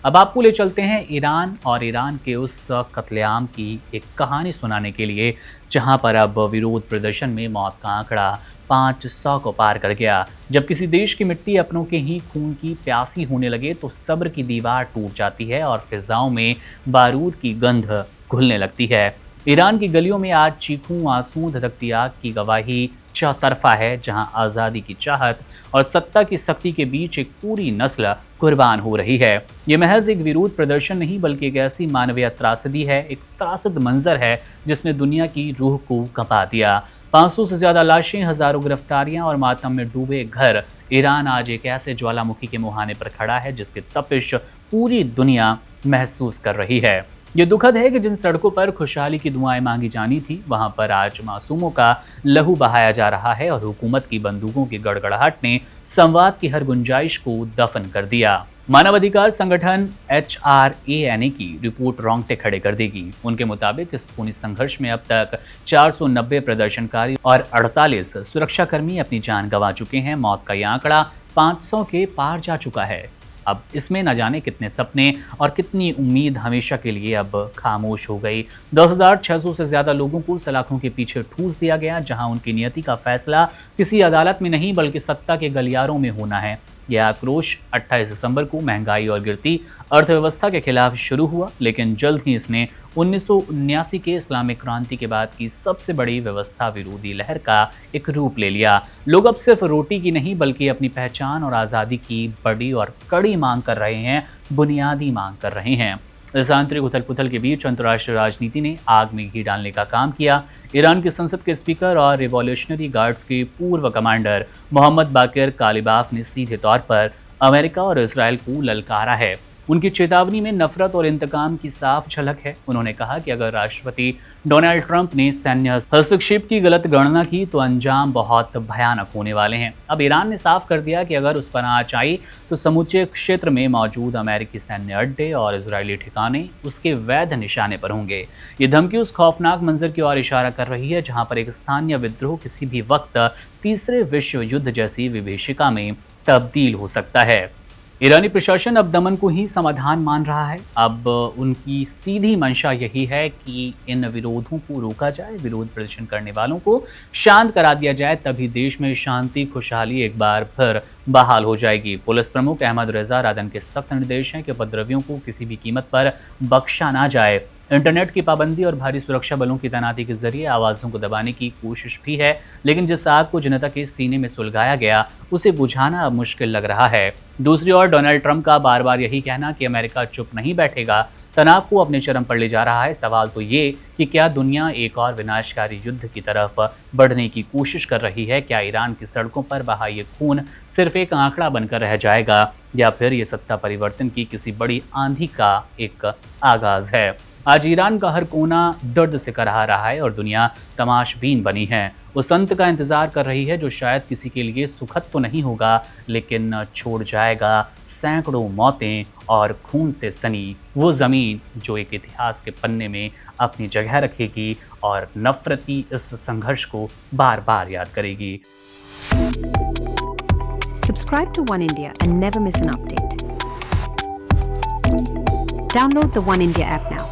अब आपको ले चलते हैं ईरान और ईरान के उस कत्लेआम की एक कहानी सुनाने के लिए, जहां पर अब विरोध प्रदर्शन में मौत का आंकड़ा 500 को पार कर गया। जब किसी देश की मिट्टी अपनों के ही खून की प्यासी होने लगे तो सब्र की दीवार टूट जाती है और फिजाओं में बारूद की गंध घुलने लगती है। ईरान की गलियों में आज चीखों, आंसुओं, धधकती आग की गवाही चौतरफा है, जहां आज़ादी की चाहत और सत्ता की सख्ती के बीच एक पूरी नस्ल कुर्बान हो रही है। ये महज एक विरोध प्रदर्शन नहीं, बल्कि एक ऐसी मानवीय त्रासदी है, एक त्रासद मंजर है जिसने दुनिया की रूह को कंपा दिया। 500 से ज्यादा लाशें, हजारों गिरफ्तारियां और मातम में डूबे घर। ईरान आज एक ऐसे ज्वालामुखी के मुहाने पर खड़ा है जिसकी तपिश पूरी दुनिया महसूस कर रही है। ये दुखद है कि जिन सड़कों पर खुशहाली की दुआएं मांगी जानी थी, वहां पर आज मासूमों का लहू बहाया जा रहा है और हुकूमत की बंदूकों की गड़गड़ाहट ने संवाद की हर गुंजाइश को दफन कर दिया। मानवाधिकार संगठन HRANA की रिपोर्ट रोंगटे खड़े कर देगी। उनके मुताबिक इस खूनी संघर्ष में अब तक 490 प्रदर्शनकारी और 48 सुरक्षाकर्मी अपनी जान गंवा चुके हैं। मौत का यह आंकड़ा 500 के पार जा चुका है। अब इसमें न जाने कितने सपने और कितनी उम्मीद हमेशा के लिए अब खामोश हो गई। 10,600 से ज्यादा लोगों को सलाखों के पीछे ठूस दिया गया, जहां उनकी नियति का फैसला किसी अदालत में नहीं बल्कि सत्ता के गलियारों में होना है। यह आक्रोश 28 दिसंबर को महंगाई और गिरती अर्थव्यवस्था के खिलाफ शुरू हुआ, लेकिन जल्द ही इसने 1979 के इस्लामिक क्रांति के बाद की सबसे बड़ी व्यवस्था विरोधी लहर का एक रूप ले लिया। लोग अब सिर्फ रोटी की नहीं बल्कि अपनी पहचान और आज़ादी की बड़ी और कड़ी मांग कर रहे हैं, बुनियादी मांग कर रहे हैं। इस आंतरिक उथल पुथल के बीच अंतर्राष्ट्रीय राजनीति ने आग में घी डालने का काम किया। ईरान की संसद के स्पीकर और रिवॉल्यूशनरी गार्ड्स के पूर्व कमांडर मोहम्मद बाकिर कालिबाफ ने सीधे तौर पर अमेरिका और इसराइल को ललकारा है। उनकी चेतावनी में नफरत और इंतकाम की साफ झलक है। उन्होंने कहा कि अगर राष्ट्रपति डोनाल्ड ट्रंप ने सैन्य हस्तक्षेप की गलत गणना की तो अंजाम बहुत भयानक होने वाले हैं। अब ईरान ने साफ कर दिया कि अगर उस पर आंच आई तो समूचे क्षेत्र में मौजूद अमेरिकी सैन्य अड्डे और इजरायली ठिकाने उसके वैध निशाने पर होंगे। ये धमकी उस खौफनाक मंजर की ओर इशारा कर रही है जहां पर एक स्थानीय विद्रोह किसी भी वक्त तीसरे विश्व युद्ध जैसी विभीषिका में तब्दील हो सकता है। ईरानी प्रशासन अब दमन को ही समाधान मान रहा है। अब उनकी सीधी मंशा यही है कि इन विरोधों को रोका जाए, विरोध प्रदर्शन करने वालों को शांत करा दिया जाए, तभी देश में शांति, खुशहाली एक बार फिर बहाल हो जाएगी। पुलिस प्रमुख अहमद रेजा रादन के सख्त निर्देश हैं कि उपद्रवियों को किसी भी कीमत पर बख्शा ना जाए। इंटरनेट की पाबंदी और भारी सुरक्षा बलों की तैनाती के जरिए आवाज़ों को दबाने की कोशिश भी है, लेकिन जिस आग को जनता के सीने में सुलगाया गया उसे बुझाना अब मुश्किल लग रहा है। दूसरी ओर डोनाल्ड ट्रंप का बार बार यही कहना कि अमेरिका चुप नहीं बैठेगा तनाव को अपने चरम पर ले जा रहा है। सवाल तो ये कि क्या दुनिया एक और विनाशकारी युद्ध की तरफ बढ़ने की कोशिश कर रही है? क्या ईरान की सड़कों पर बहा ये खून सिर्फ एक आंकड़ा बनकर रह जाएगा, या फिर ये सत्ता परिवर्तन की किसी बड़ी आंधी का एक आगाज है? आज ईरान का हर कोना दर्द से कराह रहा है और दुनिया तमाशबीन बनी है। उस अंत का इंतजार कर रही है जो शायद किसी के लिए सुखद तो नहीं होगा, लेकिन छोड़ जाएगा सैकड़ों मौतें और खून से सनी वो ज़मीन जो एक इतिहास के पन्ने में अपनी जगह रखेगी और नफरती इस संघर्ष को बार बार याद करेगी। Subscribe to One India and never miss an update. Download the One India app now.